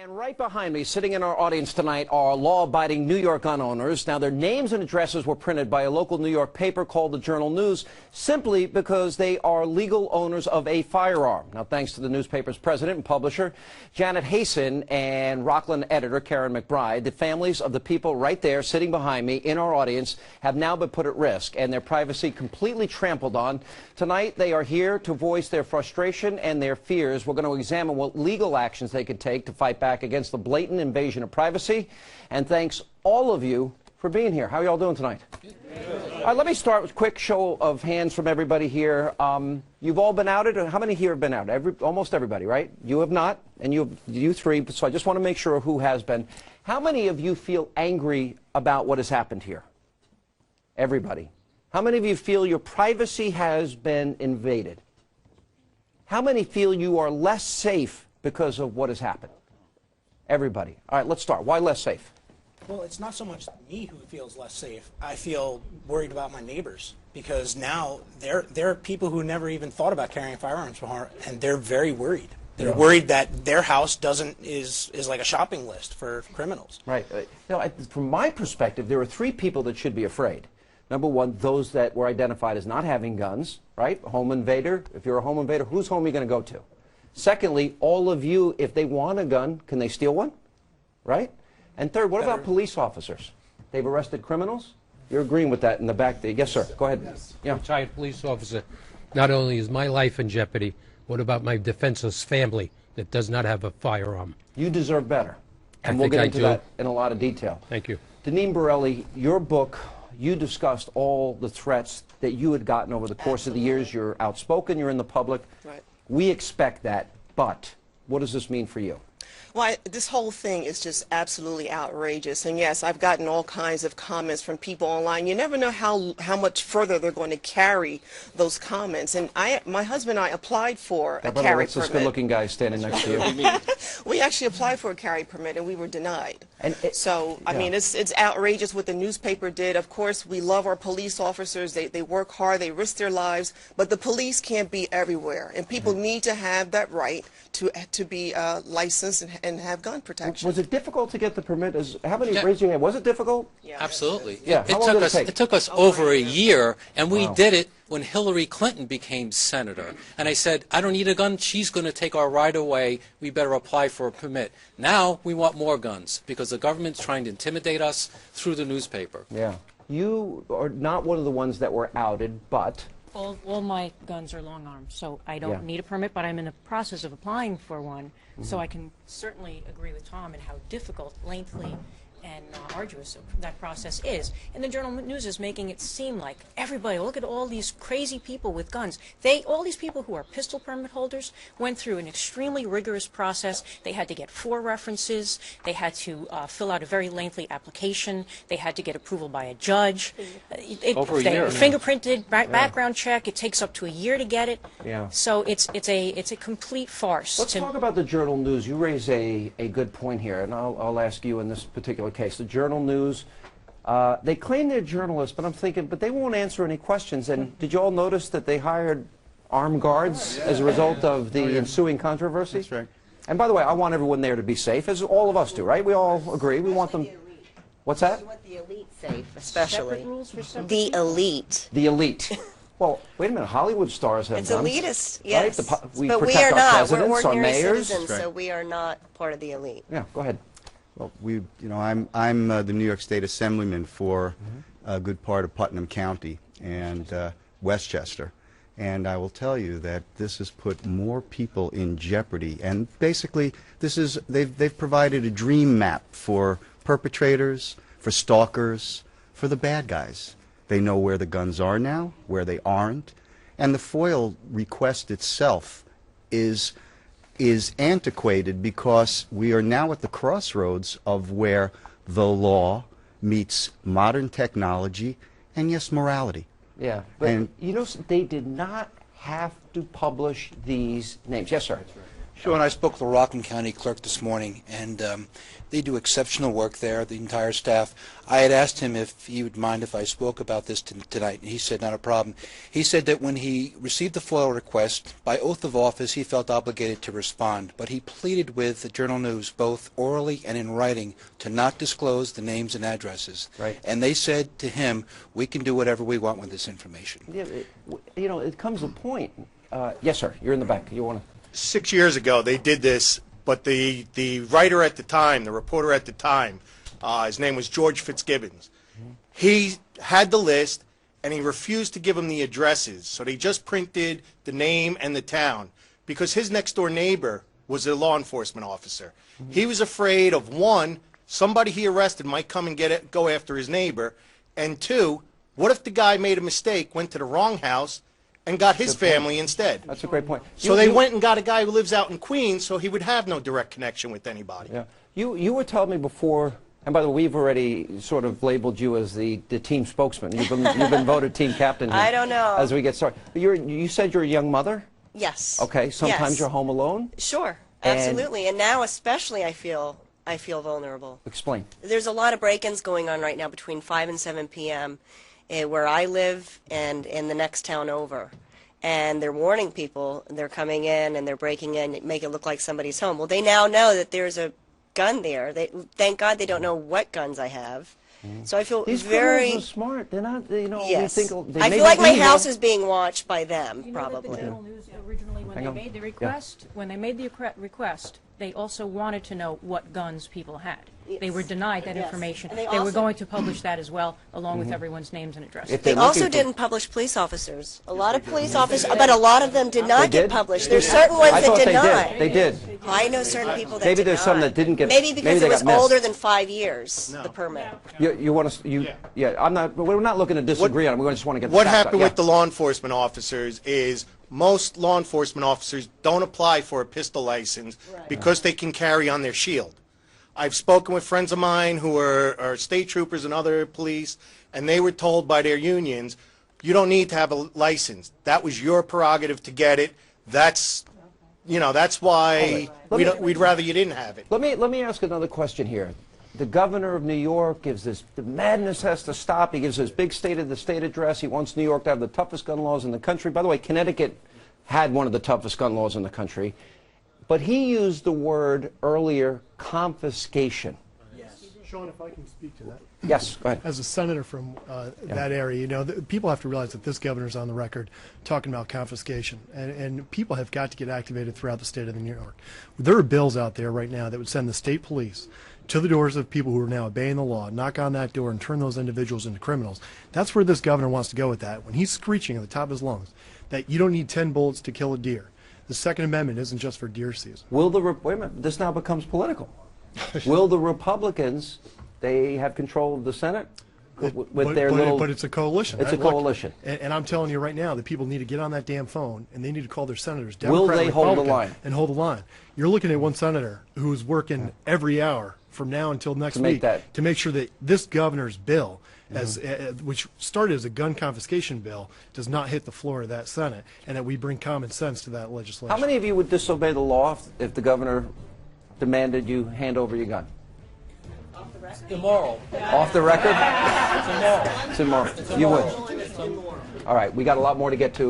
And right behind me, sitting in our audience tonight, are law-abiding New York gun owners. Now, their names and addresses were printed by a local New York paper called the Journal News simply because they are legal owners of a firearm. Now, thanks to the newspaper's president and publisher, Janet Hasten, and Rockland editor Karen McBride, the families of the people right there sitting behind me in our audience have now been put at risk and their privacy completely trampled on. Tonight, they are here to voice their frustration and their fears. We're going to examine what legal actions they could take to fight back against the blatant invasion of privacy. And thanks all of you for being here. How are you all doing tonight? All right, let me start with a quick show of hands from everybody here. You've all been outed? How many here have been outed? Almost everybody, right? You have not, and you three, so I just want to make sure who has been. How many of you feel angry about what has happened here? Everybody. How many of you feel your privacy has been invaded? How many feel you are less safe because of what has happened? Everybody. All right, let's start. Why less safe? Well, it's not so much me who feels less safe. I feel worried about my neighbors because now there are people who never even thought about carrying firearms before, and they're very worried. They're worried that their house is like a shopping list for criminals. Right. From my perspective, there are three people that should be afraid. Number one, those that were identified as not having guns, right? Home invader. If you're a home invader, whose home are you going to go to? Secondly, all of you, if they want a gun, can they steal one? Right? And third, what about police officers? They've arrested criminals? You're agreeing with that in the back there. Yes, sir. Go ahead. Yes. Yeah. Retired police officer. Not only is my life in jeopardy, what about my defenseless family that does not have a firearm? You deserve better. And we'll get into that in a lot of detail. Thank you. Deneen Borelli, your book, you discussed all the threats that you had gotten over the course of the years. You're outspoken, you're in the public. Right. We expect that, but what does this mean for you? Well, this whole thing is just absolutely outrageous. And yes, I've gotten all kinds of comments from people online. You never know how much further they're going to carry those comments. And my husband and I applied for a carry permit. This good-looking guy standing next to you. We actually applied for a carry permit, and we were denied. I mean, it's outrageous what the newspaper did. Of course, we love our police officers. They work hard. They risk their lives. But the police can't be everywhere. And people need to have that right to be licensed and have gun protection. Was it difficult to get the permit? How many raised your hand? Was it difficult? Yeah. Absolutely. Yeah. How long did it take? It took us over a year, and we did it when Hillary Clinton became senator. And I said, I don't need a gun. She's going to take our right away. We better apply for a permit. Now we want more guns because the government's trying to intimidate us through the newspaper. Yeah. You are not one of the ones that were outed, but... All my guns are long arms, so I don't need a permit, but I'm in the process of applying for one, so I can certainly agree with Tom in how difficult, lengthy, and arduous that process is. And the Journal News is making it seem like everybody, look at all these crazy people with guns. All these people who are pistol permit holders went through an extremely rigorous process. They had to get 4 references. They had to fill out a very lengthy application. They had to get approval by a judge. Over a year. Fingerprinted, background check. It takes up to a year to get it. Yeah. So it's a complete farce. Let's talk about the Journal News. You raise a good point here, and I'll ask you in this particular case. The Journal News, they claim they're journalists, but I'm thinking, but they won't answer any questions. And did you all notice that they hired armed guards as a result of the ensuing controversy? That's right. And by the way, I want everyone there to be safe, as all of us do, right? We all agree. We want them. What's that? We want the elite safe, especially. Separate rules for separate The people? elite. The elite. Well, wait a minute. Hollywood stars have It's guns. Elitist, Right? yes. We but we protect are our not. presidents, We're our ordinary mayors. citizens, Right. so we are not part of the elite. Yeah, go ahead. Well, I'm the New York State Assemblyman for a good part of Putnam County and Westchester, and I will tell you that this has put more people in jeopardy. And basically, they've provided a dream map for perpetrators, for stalkers, for the bad guys. They know where the guns are now, where they aren't, and the FOIL request itself is antiquated because we are now at the crossroads of where the law meets modern technology and, yes, morality. Yeah, but you know, they did not have to publish these names. Yes, sir. Sean, I spoke with the Rockland County clerk this morning, and they do exceptional work there, the entire staff. I had asked him if he would mind if I spoke about this tonight, and he said not a problem. He said that when he received the FOIL request, by oath of office, he felt obligated to respond, but he pleaded with the Journal News, both orally and in writing, to not disclose the names and addresses. Right. And they said to him, we can do whatever we want with this information. Yeah, it comes a point. Yes, sir. You're in the back. You want to? 6 years ago, they did this, but the writer at the time, the reporter at the time, his name was George Fitzgibbons. He had the list, and he refused to give them the addresses, so they just printed the name and the town, because his next-door neighbor was a law enforcement officer. He was afraid of, one, somebody he arrested might come and go after his neighbor, and two, what if the guy made a mistake, went to the wrong house, and got his family instead? That's a great point. So they went and got a guy who lives out in Queens, so he would have no direct connection with anybody. Yeah. You were telling me before, and by the way, we've already sort of labeled you as the team spokesman. You've been voted team captain here. I don't know. As we get started. You said you're a young mother? Yes. Okay, sometimes Yes. you're home alone? Sure, And- absolutely. And now especially I feel vulnerable. Explain. There's a lot of break-ins going on right now between 5 and 7 p.m. Where I live and in the next town over. And they're warning people, they're coming in and they're breaking in, make it look like somebody's home. Well, they now know that there's a gun there. Thank God they don't know what guns I have. So I feel These very... criminals are smart. They're not, Yes. we think they I may feel like be my evil. house is being watched by them, You know that probably. the Journal News originally, when Hang they on. made the request, request, they also wanted to know what guns people had. They were denied that Yes. information. And they They were also- going to publish that as well, along with everyone's names and addresses. If They they're also looking for- didn't publish police officers. A lot of police officers, but a lot of them did not They get did? published. There's certain ones I that thought did they not. did. They did. I know certain people that Maybe did there's some not. that didn't get. Maybe because maybe they it was got missed. older than 5 years, the permit. You want to? Yeah. I'm not. We're not looking to disagree on it. We just want to get. What the facts out. happened Yeah. with the law enforcement officers is most law enforcement officers don't apply for a pistol license because they can carry on their shield. I've spoken with friends of mine who are state troopers and other police, and they were told by their unions, you don't need to have a license. That was your prerogative to get it. That's why we'd rather you didn't have it. Let me ask another question here. The governor of New York gives this, the madness has to stop. He gives this big state of the state address. He wants New York to have the toughest gun laws in the country. By the way, Connecticut had one of the toughest gun laws in the country. But he used the word earlier, confiscation. Sean, if I can speak to that. Yes, go ahead. As a senator from that area, people have to realize that this governor's on the record talking about confiscation, and people have got to get activated throughout the state of New York. There are bills out there right now that would send the state police to the doors of people who are now obeying the law, knock on that door and turn those individuals into criminals. That's where this governor wants to go with that. When he's screeching at the top of his lungs that you don't need 10 bullets to kill a deer. The Second Amendment isn't just for deer season. Wait a minute, this now becomes political. Will the Republicans, they have control of the Senate with their little... But it's a coalition. It's a coalition. And I'm telling you right now that people need to get on that damn phone and they need to call their senators, Will Democrat, they hold the Republican, line? and hold the line. You're looking at one senator who's working every hour from now until next To make week that- to make sure that this governor's bill, which started as a gun confiscation bill, does not hit the floor of that Senate, and that we bring common sense to that legislation. How many of you would disobey the law if the governor demanded you hand over your gun? Immoral. Off the record? It's immoral. It's immoral. You would. All right, we got a lot more to get to.